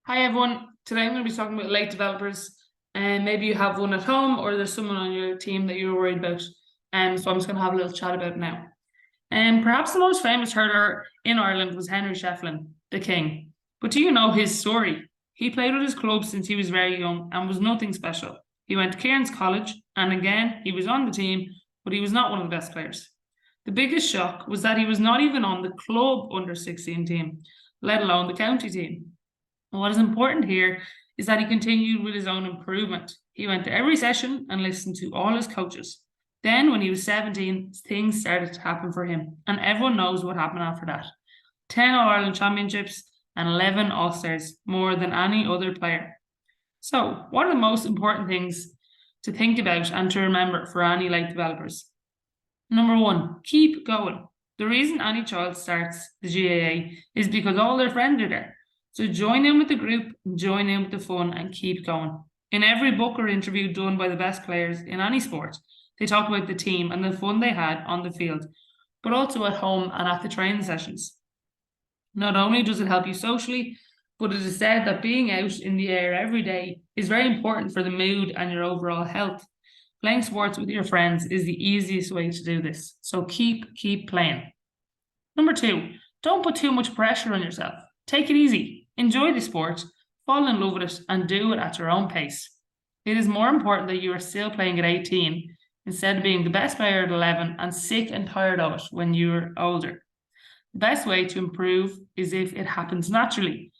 Hi everyone. Today I'm going to be talking about late developers, and maybe you have one at home or there's someone on your team that you're worried about. So I'm just going to have a little chat about it now. Perhaps the most famous hurler in Ireland was Henry Shefflin, the king. But do you know his story? He played with his club since he was very young and was nothing special. He went to Cairns College, and again he was on the team, but he was not one of the best players. The biggest shock was that he was not even on the club under 16 team, let alone the county team. And what is important here is that he continued with his own improvement. He went to every session and listened to all his coaches. Then, when he was 17, things started to happen for him, and everyone knows what happened after that. 10 All Ireland Championships and 11 All Stars, more than any other player. So, what are the most important things to think about and to remember for any late developers? Number one, keep going. The reason any child starts the GAA is because all their friends are there. So join in with the group, join in with the fun, and keep going. In every book or interview done by the best players in any sport, they talk about the team and the fun they had on the field, but also at home and at the training sessions. Not only does it help you socially, but it is said that being out in the air every day is very important for the mood and your overall health. Playing sports with your friends is the easiest way to do this. So keep playing. Number two, don't put too much pressure on yourself. Take it easy. Enjoy the sport, fall in love with it, and do it at your own pace. It is more important that you are still playing at 18 instead of being the best player at 11 and sick and tired of it when you're older. The best way to improve is if it happens naturally.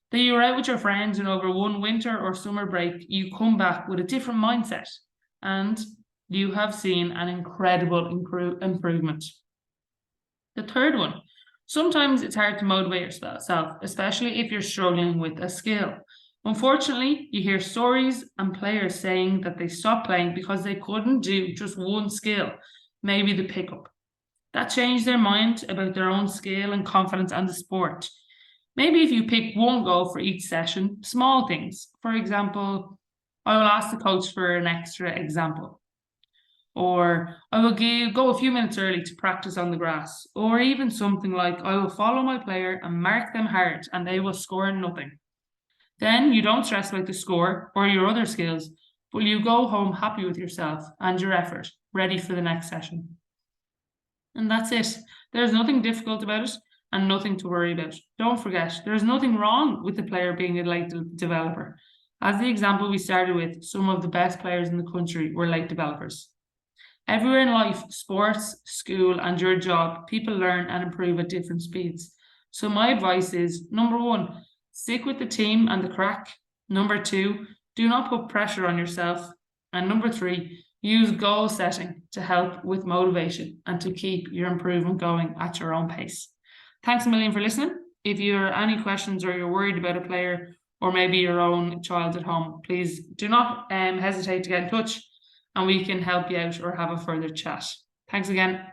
That you're out with your friends and over one winter or summer break, you come back with a different mindset and you have seen an incredible improvement. The third one, sometimes it's hard to motivate yourself, especially if you're struggling with a skill. Unfortunately, you hear stories and players saying that they stopped playing because they couldn't do just one skill, maybe the pickup. That changed their mind about their own skill and confidence and the sport. Maybe if you pick one goal for each session, small things. For example, I will ask the coach for an extra example. Or I will go a few minutes early to practice on the grass. Or even something like I will follow my player and mark them hard and they will score nothing. Then you don't stress about the score or your other skills, but you go home happy with yourself and your effort, ready for the next session. And that's it. There's nothing difficult about it and nothing to worry about. Don't forget, there's nothing wrong with the player being a late developer. As the example we started with, some of the best players in the country were late developers. Everywhere in life, sports, school, and your job, people learn and improve at different speeds. So my advice is, number one, stick with the team and the crack. Number two, do not put pressure on yourself. And number three, use goal setting to help with motivation and to keep your improvement going at your own pace. Thanks a million for listening. If you have any questions or you're worried about a player or maybe your own child at home, please do not hesitate to get in touch and we can help you out or have a further chat. Thanks again.